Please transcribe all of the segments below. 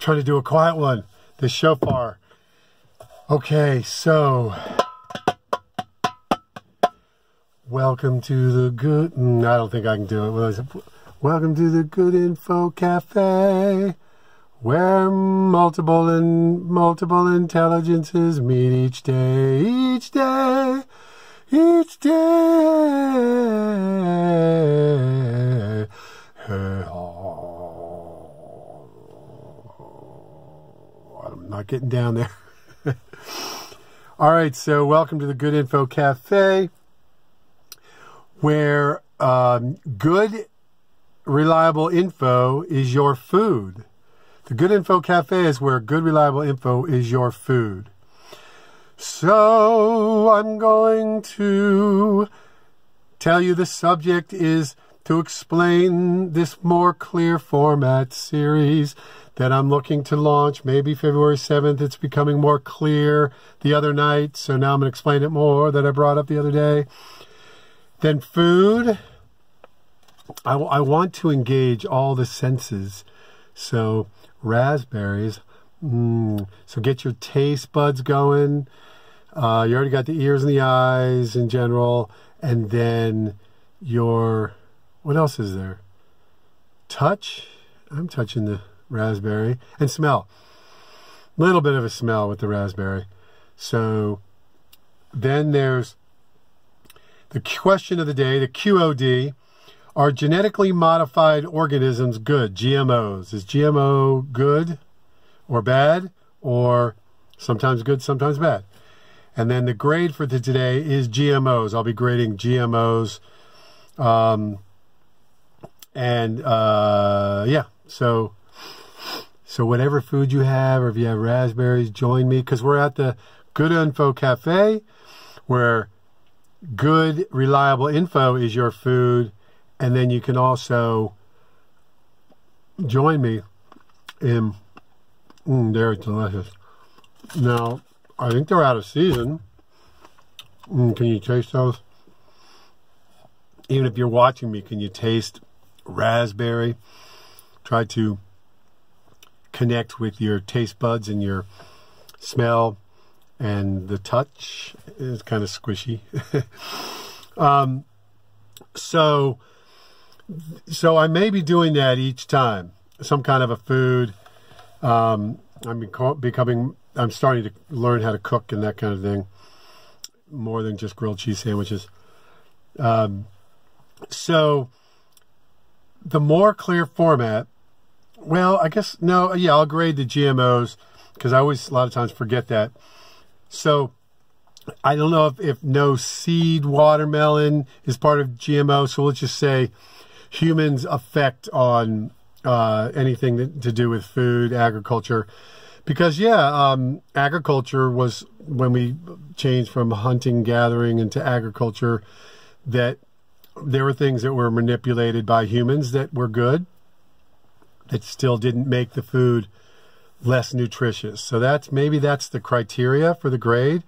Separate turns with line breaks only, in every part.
try to do a quiet one. The shofar. Okay, so welcome to the good. I don't think I can do it. Welcome to the Good Info Cafe, where multiple intelligences meet each day. I'm not getting down there. All right, so welcome to the Good Info Cafe, where good, reliable info is your food. The Good Info Cafe is where good, reliable info is your food. So I'm going to tell you the subject is to explain this more clear format series that I'm looking to launch. Maybe February 7th. It's becoming more clear the other night, so now I'm going to explain it more that I brought up the other day. Then food. I want to engage all the senses. So raspberries. So get your taste buds going. You already got the ears and the eyes in general. And then your, what else is there? Touch. I'm touching the raspberry. And smell. A little bit of a smell with the raspberry. So then there's the question of the day, the QOD. Are genetically modified organisms good? GMOs. Is GMO good or bad? Or sometimes good, sometimes bad? And then the grade for today is GMOs. I'll be grading GMOs. Yeah. So whatever food you have, or if you have raspberries, join me. Because we're at the Good Info Cafe, where good, reliable info is your food. And then you can also join me in, they're delicious. Now, I think they're out of season. Can you taste those? Even if you're watching me, can you taste raspberry? Try to connect with your taste buds and your smell, and the touch is kind of squishy. So I may be doing that each time, some kind of a food. I'm starting to learn how to cook and that kind of thing, more than just grilled cheese sandwiches. So the more clear format, well, I guess, no, yeah, I'll grade the GMOs, because I always, a lot of times, forget that. So I don't know if no seed watermelon is part of GMO, so let's just say humans' effect on anything to do with food, agriculture. Because, yeah, agriculture was, when we changed from hunting, gathering into agriculture, that there were things that were manipulated by humans that were good, that still didn't make the food less nutritious. So maybe that's the criteria for the grade.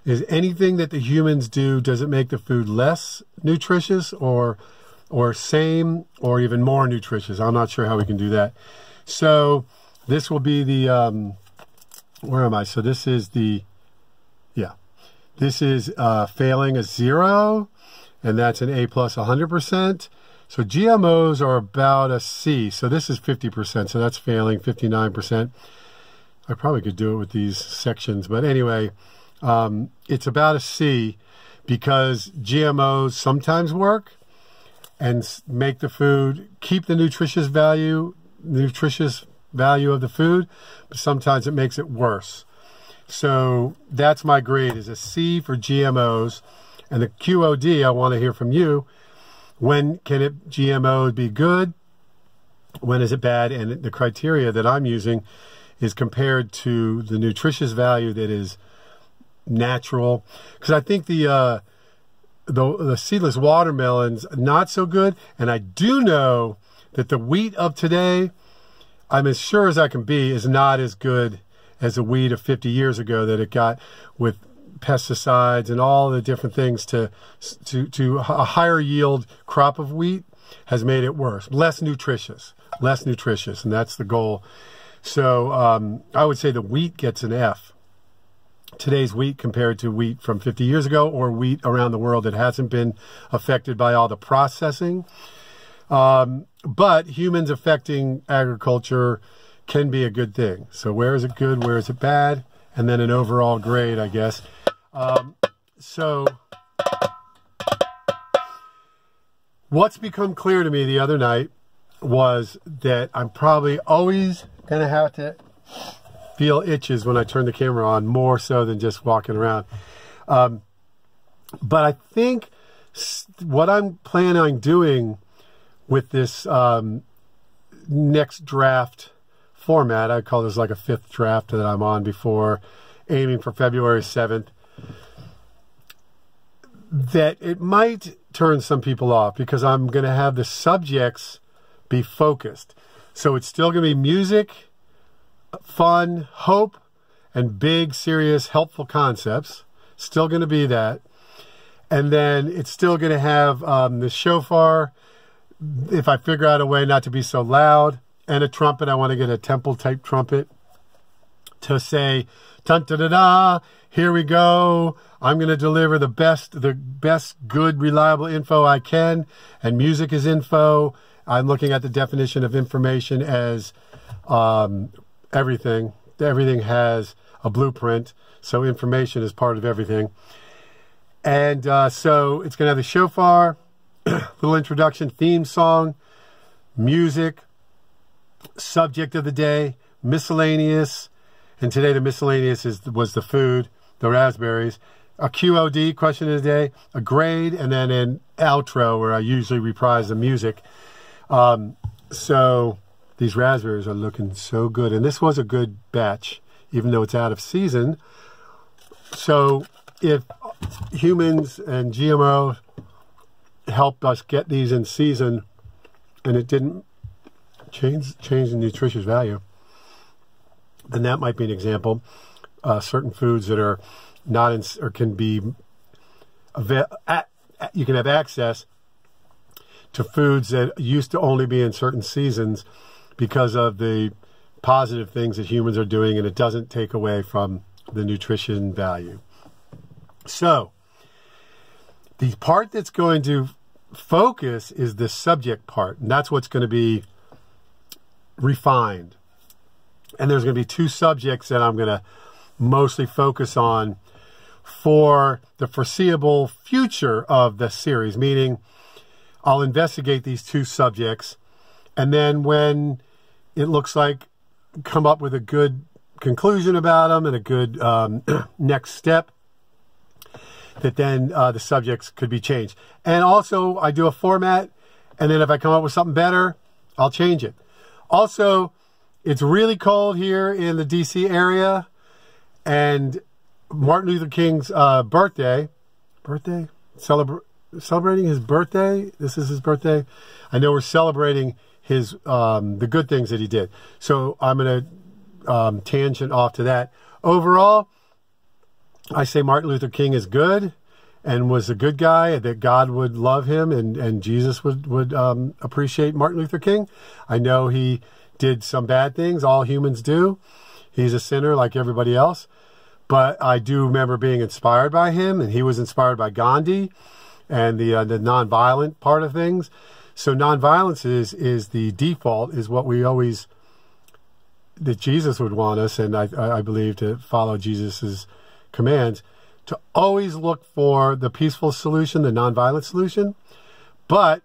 Is anything that the humans do, does it make the food less nutritious or same or even more nutritious? I'm not sure how we can do that. So this will be the, where am I? So this is the, yeah, this is failing a 0, and that's an A plus 100%. So GMOs are about a C. So this is 50%. So that's failing 59%. I probably could do it with these sections, but anyway, it's about a C, because GMOs sometimes work and make the food, keep the nutritious value of the food, but sometimes it makes it worse. So that's my grade, is a C for GMOs. And the QOD, I want to hear from you. When can GMO be good? When is it bad? And the criteria that I'm using is compared to the nutritious value that is natural. Because I think the seedless watermelons, not so good. And I do know that the wheat of today, I'm as sure as I can be, is not as good as the wheat of 50 years ago that it got with pesticides and all the different things to a higher yield crop of wheat has made it worse, less nutritious, and that's the goal. So I would say the wheat gets an F. Today's wheat compared to wheat from 50 years ago, or wheat around the world that hasn't been affected by all the processing. But humans affecting agriculture can be a good thing. So where is it good? Where is it bad? And then an overall grade, I guess. So what's become clear to me the other night was that I'm probably always going to have to feel itches when I turn the camera on, more so than just walking around. But I think what I'm planning on doing with this next draft format, I call this like a 5th draft that I'm on before aiming for February 7th, that it might turn some people off because I'm going to have the subjects be focused. So it's still going to be music, fun, hope, and big, serious, helpful concepts. Still going to be that. And then it's still going to have the shofar, if I figure out a way not to be so loud, and a trumpet. I want to get a temple-type trumpet to say, dun-da-da-da, here we go. I'm going to deliver the best, good, reliable info I can. And music is info. I'm looking at the definition of information as everything. Everything has a blueprint. So information is part of everything. And so it's going to have the shofar, little introduction, theme song, music, subject of the day, miscellaneous. And today the miscellaneous was the food, the raspberries, a QOD, question of the day, a grade, and then an outro where I usually reprise the music. So these raspberries are looking so good. And this was a good batch, even though it's out of season. So if humans and GMO helped us get these in season and it didn't change the nutritious value, then that might be an example. Certain foods that are not in, or can be, you can have access to foods that used to only be in certain seasons because of the positive things that humans are doing, and it doesn't take away from the nutrition value. So the part that's going to focus is the subject part, and that's what's going to be refined. And there's going to be 2 subjects that I'm going to mostly focus on for the foreseeable future of the series, meaning I'll investigate these 2 subjects, and then when it looks like come up with a good conclusion about them and a good next step, that then the subjects could be changed. And also I do a format, and then if I come up with something better, I'll change it. Also, it's really cold here in the DC area, and Martin Luther King's celebrating his birthday. This is his birthday. I know we're celebrating his the good things that he did. So I'm going to tangent off to that. Overall, I say Martin Luther King is good and was a good guy, that God would love him, and Jesus would appreciate Martin Luther King. I know he did some bad things. All humans do. He's a sinner like everybody else. But I do remember being inspired by him, and he was inspired by Gandhi and the nonviolent part of things. So nonviolence is the default, is what we always, that Jesus would want us, and I believe to follow Jesus's commands, to always look for the peaceful solution, the nonviolent solution. But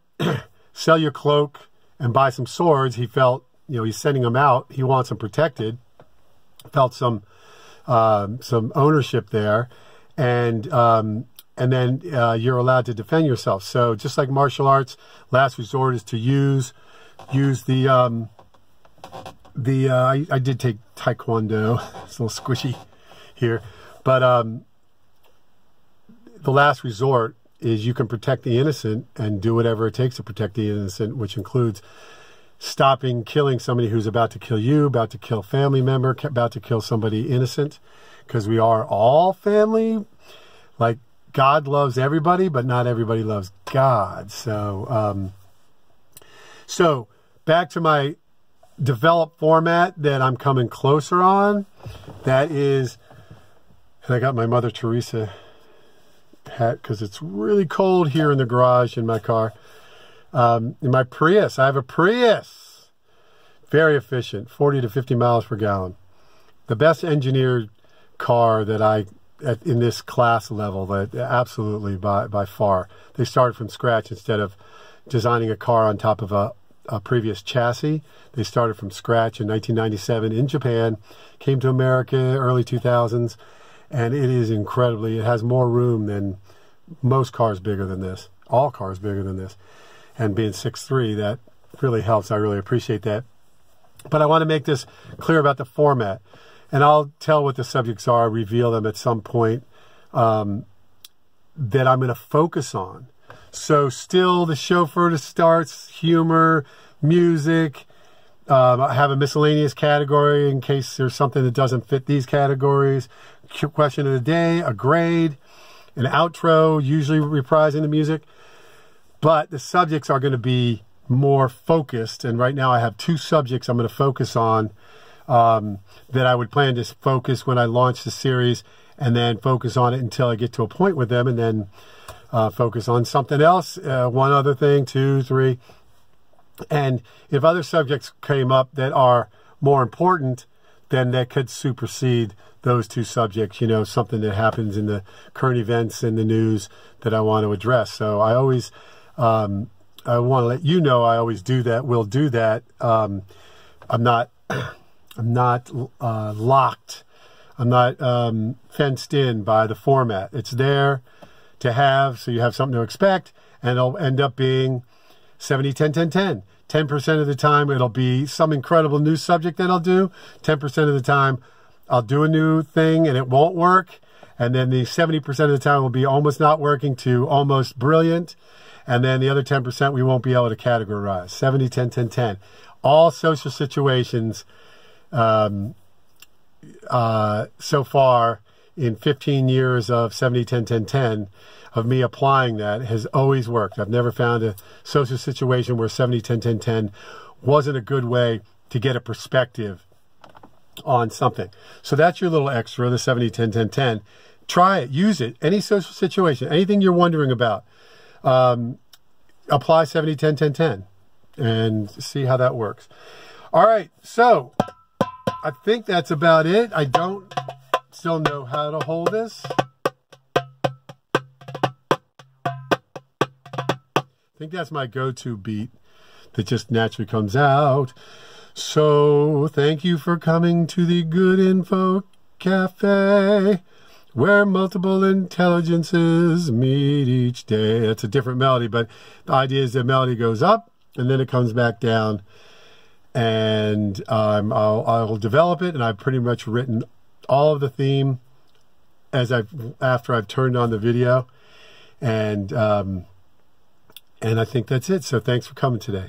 sell your cloak and buy some swords. He felt, he's sending them out. He wants them protected. Felt some ownership there, and then you're allowed to defend yourself. So just like martial arts, last resort is to use the I did take Taekwondo. It's a little squishy here, but the last resort is you can protect the innocent and do whatever it takes to protect the innocent, which includes stopping killing somebody who's about to kill you, about to kill a family member, about to kill somebody innocent, because we are all family. Like, God loves everybody, but not everybody loves God. So back to my developed format that I'm coming closer on. That is, and I got my Mother Teresa hat because it's really cold here in the garage in my car. In my Prius, I have a Prius. Very efficient, 40 to 50 miles per gallon. The best engineered car that in this class level, that absolutely by far. They started from scratch instead of designing a car on top of a previous chassis. They started from scratch in 1997 in Japan, came to America early 2000s, and it is incredibly, it has more room than most cars bigger than this, all cars bigger than this. And being 6'3", that really helps. I really appreciate that. But I want to make this clear about the format. And I'll tell what the subjects are, reveal them at some point that I'm going to focus on. So still the chauffeur to starts, humor, music. I have a miscellaneous category in case there's something that doesn't fit these categories. Question of the day, a grade, an outro, usually reprising the music. But the subjects are going to be more focused. And right now I have 2 subjects I'm going to focus on that I would plan to focus when I launch the series, and then focus on it until I get to a point with them, and then focus on something else, one other thing, 2, 3. And if other subjects came up that are more important, then that could supersede those 2 subjects, you know, something that happens in the current events in the news that I want to address. So I always, I want to let you know I always do that, will do that. I'm not locked. I'm not fenced in by the format. It's there to have, so you have something to expect, and it'll end up being 70, 10, 10, 10. 10% of the time, it'll be some incredible new subject that I'll do. 10% of the time, I'll do a new thing and it won't work. And then the 70% of the time will be almost not working to almost brilliant. And then the other 10% we won't be able to categorize. 70, 10, 10, 10. All social situations so far in 15 years of 70, 10, 10, 10 of me applying that has always worked. I've never found a social situation where 70, 10, 10, 10 wasn't a good way to get a perspective on something. So that's your little extra, the 70, 10, 10, 10. Try it, use it, any social situation, anything you're wondering about. Apply 70, 10, 10, 10 and see how that works. All right, so I think that's about it. I don't still know how to hold this. I think that's my go-to beat that just naturally comes out. So thank you for coming to the Good Info Cafe, where multiple intelligences meet each day. It's a different melody, but the idea is the melody goes up and then it comes back down. And I'll develop it, and I've pretty much written all of the theme after I've turned on the video, and I think that's it. So thanks for coming today.